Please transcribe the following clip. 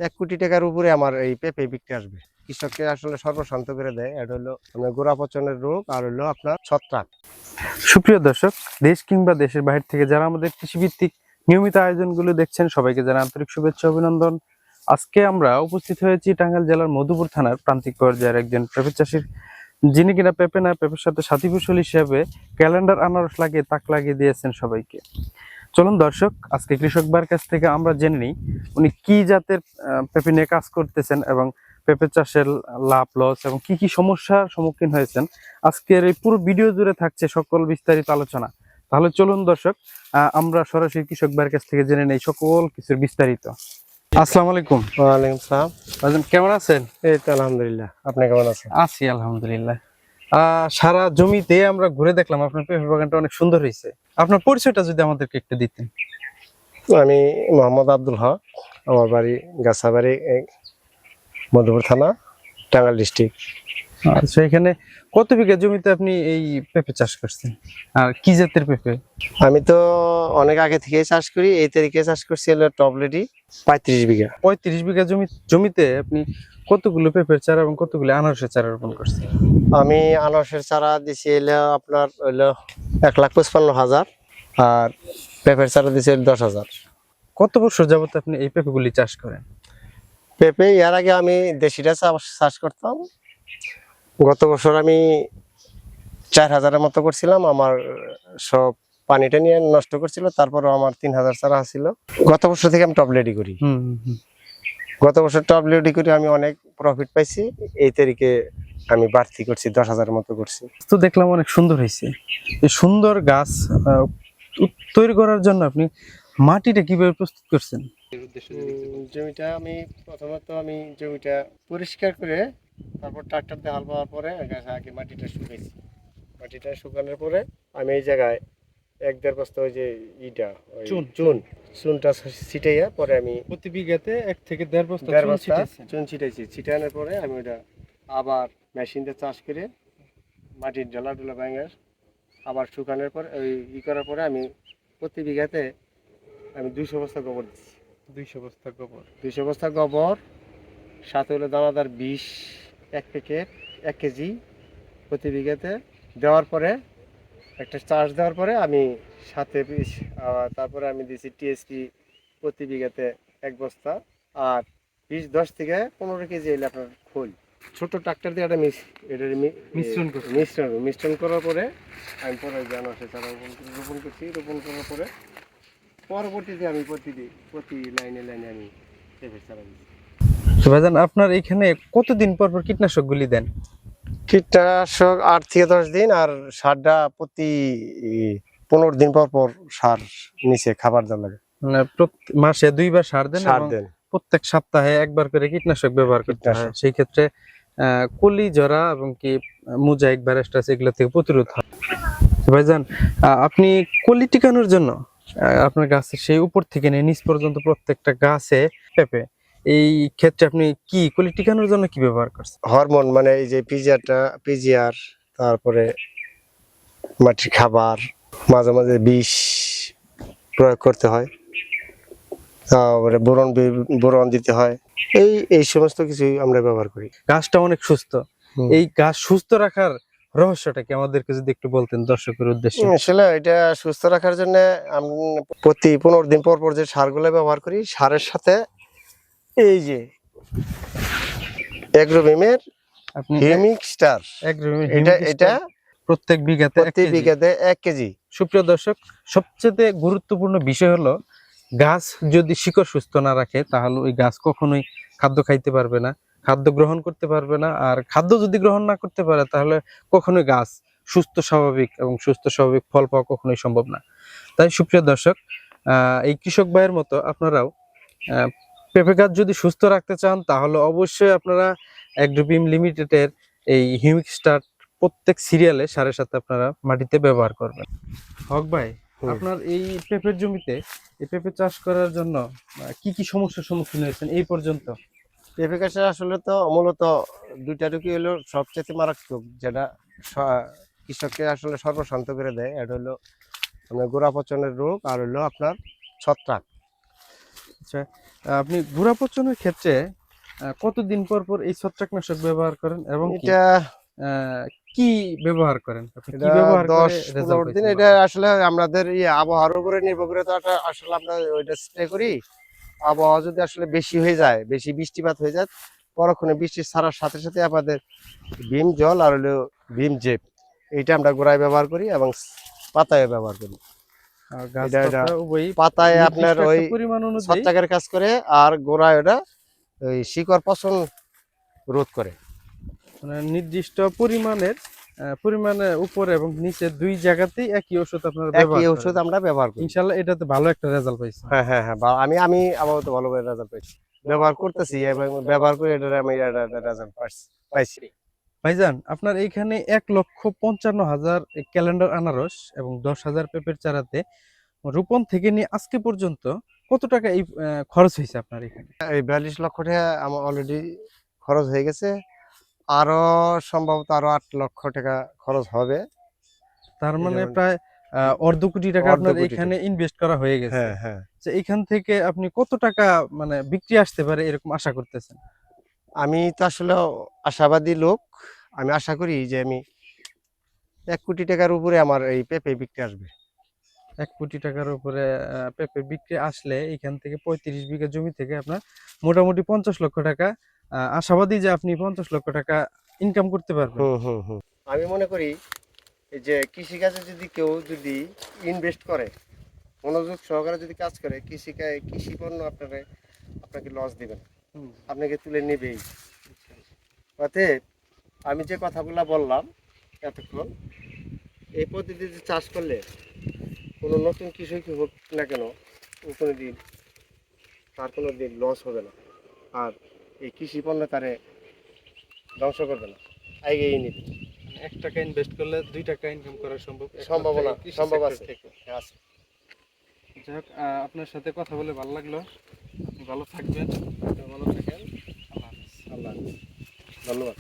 1 কোটি টাকার উপরে আমার এই পেঁপে বিক্রি আসবে। কৃষককে আসলে সর্বশান্ত করে দেয়। এটা হলো আপনার গোড়া পচনের রোগ আর হলো আপনার ছত্রাক। সুপ্রিয় দর্শক, দেশ কিংবা দেশের বাইরে থেকে যারা আমাদের কৃষিভিত্তিক নিয়মিত আয়োজনগুলো দেখছেন, সবাইকে জানাই আন্তরিক শুভেচ্ছা অভিনন্দন। আজকে আমরা উপস্থিত হয়েছি টাঙ্গাইল জেলার মধুপুর থানার প্রান্তিক পর্যায়ের একজন পেঁপে চাষির, যিনি কিনা পেঁপে না পেঁপের সাথে সাথী ফসল হিসেবে ক্যালেন্ডার আনারস লাগিয়ে তাক লাগিয়ে দিয়েছেন সবাইকে। চলুন দর্শক, আজকে কৃষক ভাইয়ের কাছ থেকে আমরা জেনে নিই উনি কি জাতের পেঁপে নিয়ে কাজ করতেছেন এবং পেঁপে চাষের লাভ লস এবং কি কি সমস্যার সম্মুখীন হয়েছেন। আজকের এই পুরো ভিডিও জুড়ে থাকছে সকল বিস্তারিত আলোচনা। তাহলে চলুন দর্শক, আমরা সরাসরি কৃষক ভাইয়ের কাছ থেকে জেনে নেই সকল কিছুর বিস্তারিত। আসসালামু আলাইকুম। ওয়ালাইকুম সালাম। ভাইজান কেমন আছেন? এই তো আলহামদুলিল্লাহ। আপনি কেমন আছেন? আছি আলহামদুলিল্লাহ। সারা জমিতে আমরা ঘুরে দেখলাম আপনার পেঁপে বাগানটা অনেক সুন্দর হয়েছে। আপনার পরিচয়টা যদি আমাদেরকে একটু দিতেন। আমি মোহাম্মদ আব্দুল হক, আমার বাড়ি গাছাবাড়ি, মধুপুর থানা, টাঙ্গাইল ডিস্ট্রিক্ট। আচ্ছা, এখানে কত বিঘা জমিতে আপনি এই পেঁপে চাষ করছেন আর কি জাতের পেঁপে? আমি তো অনেক আগে থেকে চাষ করি। এই তারিখে চাষ করছি হলো টপলেটি 35 বিঘা। 35 বিঘা জমিতে আপনি কতগুলো পেঁপের চারা এবং কতগুলো আনারসের চারা রোপণ করছেন? আমি আনারসের চারা দিছি হলো আপনার হলো 1,55,000 আর পেঁপের চারা দিছি 10,000। কত বছর যাবত আপনি এই পেঁপেগুলি চাষ করেন? পেঁপে এর আগে আমি দেশিটা চাষ করতাম। গত বছর আমি 4,000-এর মতো করছিলাম। আমার সব পানিটা নিয়ে নষ্ট করছিল, তারপরও আমার 3,000 চারা ছিল। গত বছর থেকে আমি টপলেটি করি। গত বছর টপলেটি করে আমি অনেক প্রফিট পাইছি। এই তারিখে আমি বাড়তি করছি, 10,000-এর মতো করছি। তো দেখলাম অনেক সুন্দর হয়েছে। এই সুন্দর গাছ তৈরি করার জন্য আপনি মাটিটা কিভাবে প্রস্তুত করছেন? জমিটা আমি প্রথমত জমিটা পরিষ্কার করে তারপর ট্রাক্টর দিয়ে হাল পাওয়ার পরে আগে মাটিটা শুকাইছি। মাটিটা শুকানোর পরে আমি এই জায়গায় 1-1.5 বস্তা ওই যে চুনটা ছিটাইয়া পরে আমি প্রতি বিঘাতে 1 থেকে 1.5 বস্তা চুন ছিটাইছি। ছিটানোর পরে আমি ওটা আবার মেশিন দিয়ে চাষ করে মাটির ডলা ভেঙে আবার শুকানোর পরে ওই করার পরে আমি প্রতি বিঘাতে আমি 200 বস্তা গোবর দিচ্ছি। 200 বস্তা গোবর সাথে হলো দানাদার বিষ 1 কেজি প্রতি বিঘাতে দেওয়ার পরে একটা চাষ দেওয়ার পরে আমি সাথে তারপরে আমি দিয়েছি টিএসপি প্রতি বিঘাতে 1 বস্তা আর 10 থেকে 15 কেজি এলে আপনার খোল ছোট ট্রাক্টর দিয়ে একটা মিশ্রণ করার পরে আমি পরে আনারসের চারা রোপণ করছি। রোপণ করার পরে পরবর্তীতে আমি প্রতি লাইনে আমি পেঁপের চারা দিচ্ছি। ভাইজান, আপনার এখানে কতদিন পর পর কীটনাশক গুলি দেন? কীটনাশক 8 থেকে 10 দিন আর সারটা প্রতি 15 দিন পর পর সার নিচে খাবার দেওয়া লাগে। মানে মাসে 2 বার সার দেন এবং প্রত্যেক সপ্তাহে 1 বার করে কীটনাশক ব্যবহার করতে হয়। সেই ক্ষেত্রে কলি জরা এবং কি মোজাইক ভাইরাস এগুলো থেকে প্রতিরোধ হয়। ভাইজান, আপনি কলি টিকানোর জন্য আপনার গাছের সেই উপর থেকে নিয়ে নিচ পর্যন্ত প্রত্যেকটা গাছে পেঁপে, এই ক্ষেত্রে আপনি কি কলি টিকানোর জন্য কি ব্যবহার করছেন? হরমোন মানে এই যে পিজিআর, তারপরে মাটির খাবার, মাঝে মাঝে বিষ প্রয়োগ করতে হয়, তারপরে বোরন দিতে হয়। এই সমস্ত কিছুই আমরা ব্যবহার করি। গাছটা অনেক সুস্থ। এই গাছ সুস্থ রাখার রহস্যটা কি আমাদেরকে যদি একটু বলতেন দর্শকের উদ্দেশ্যে। আসলে এটা সুস্থ রাখার জন্য আমি প্রতি 15 দিন পর পর যে সারগুলো ব্যবহার করি, সারের সাথে এই যে এগ্রোভিমের হিউমিক স্টার, এটা প্রত্যেক বিঘাতে 1 কেজি। সুপ্রিয় দর্শক, সবচেয়ে গুরুত্বপূর্ণ বিষয় হলো গাছ যদি শিকড় সুস্থ না রাখে তাহলে ওই গাছ কখনোই খাদ্য খাইতে পারবে না, খাদ্য গ্রহণ করতে পারবে না। আর খাদ্য যদি গ্রহণ না করতে পারে তাহলে কখনোই গাছ সুস্থ স্বাভাবিক ফল পাওয়া কখনোই সম্ভব না। তাই সুপ্রিয় দর্শক, এই কৃষক ভাইয়ের মতো আপনারাও পেঁপে গাছ যদি সুস্থ রাখতে চান তাহলে অবশ্যই আপনারা অ্যাগ্রোবিম লিমিটেডের এই হিউমিক স্টার প্রত্যেক সিরিয়ালে সারের সাথে আপনারা মাটিতে ব্যবহার করবেন। হক ভাই, আপনার এই পেঁপের জমিতে এই পেঁপে চাষ করার জন্য কি কি সমস্যার সম্মুখীন হয়েছেন এই পর্যন্ত? পেঁপে গাছে আসলে তো মূলত 2টা রোগই হলো সবচেয়ে মারাত্মক, যেটা কৃষককে আসলে সর্বশান্ত করে দেয়। এটা হলো আপনার গোড়া পচনের রোগ আর হলো আপনার ছত্রাক। আচ্ছা, আপনি গুড়া পচনের ক্ষেত্রে কতদিন পর পর এই ছত্রাকনাশক ব্যবহার করেন এবং কি এটা কি ব্যবহার করেন, আপনি কি এটা ব্যবহার করে 10-15 রেজাল্ট দিন, পাইছেন এটা ভালো? আসলে আমাদের আবহাওয়ার উপরে নির্ভর করে, তো আসলে আমরা ওইটা স্প্রে করি। আবহাওয়া যদি আসলে বেশি হয়ে যায়, বেশি বৃষ্টিপাত হয়ে যায়, পরক্ষণে বৃষ্টি ছাড়ার সাথে সাথে আমাদের ভীম জল আর হলো ভীম জেপ, এইটা আমরা গোড়ায় ব্যবহার করি এবং পাতায় ব্যবহার করি। গাছ এটা পাতা উভয়ই পাতায় আপনার নির্দিষ্ট ওই একটা পরিমাণ অনুযায়ী, ছত্রাকের কাজ করে, আর গোড়ায় ওটা ওই শিকড় পচন রোধ করে। মানে নির্দিষ্ট পরিমাণের উপরে এবং নিচে দুই জায়গাতেই একই ওষুধ আপনারা একই ব্যবহার ওষুধ করেন। আমরা ব্যবহার করি। ইনশাআল্লাহ এটাতে ভালো একটা রেজাল্ট পাইছেন। হ্যাঁ হ্যাঁ হ্যাঁ, আমি আপাতত ভালো করে রেজাল্ট পাইছি, ব্যবহার করতেছি এবং ব্যবহার করে এটা আমি রেজাল্ট পাইছি। ভাইজান, আপনার এইখানে 1,55,000 ক্যালেন্ডার আনারস এবং 10,000 পেঁপের চারাতে রোপণ থেকে নিয়ে আজকে পর্যন্ত কত টাকা এই খরচ হয়েছে আপনার এখানে? এই 42 লক্ষ টাকা আমার অলরেডি খরচ হয়ে গেছে, আরো সম্ভবত আরো 8 লক্ষ টাকা খরচ হবে। তার এই মানে যেমন প্রায় অর্ধ কোটি টাকা অর্ধ আপনার কোটি এখানে টাকা। ইনভেস্ট করা হয়ে গেছে। হ্যাঁ হ্যাঁ, তো এখান থেকে আপনি কত টাকা মানে বিক্রি আসতে পারে এরকম আশা করতেছেন? আমি তো আসলে আশাবাদী লোক। আমি আশা করি যে আমি 1 কোটি টাকার উপরে আমার এই পেঁপে বিক্রি আসবে। 1 কোটি টাকার উপরে পেঁপে বিক্রি আসলে এখান থেকে 35 বিঘা জমি থেকে আপনার মোটামুটি 50 লক্ষ টাকা, আশাবাদী যে আপনি 50 লক্ষ টাকা ইনকাম করতে পারবেন। হুম হুম হুম। আমি মনে করি এই যে কৃষিকাজে যদি কেউ যদি ইনভেস্ট করে, মনোযোগ সহকারে যদি কাজ করে, কৃষি পণ্য আপনাকে লস দিবে না, আপনাকে তুলে নেবেই। অতএব আমি যে কথাগুলো বললাম এতক্ষণ, এই পদ্ধতিতে চাষ করলে কোনো নতুন কৃষকই হোক না কেন, ও কোনো দিন লস হবে না, আর এই কৃষি পণ্য তারে ধ্বংস করবে না, এগিয়ে নেবে। 1 টাকা ইনভেস্ট করলে 2 টাকা ইনকাম করা সম্ভব, সম্ভব আছে। আছে। যাই হোক, আপনার সাথে কথা বলে ভালো লাগলো। আপনি ভালো থাকবেন। ভালো থাকেন। আল্লাহ হাফেজ। আল্লাহ হাফেজ। ধন্যবাদ।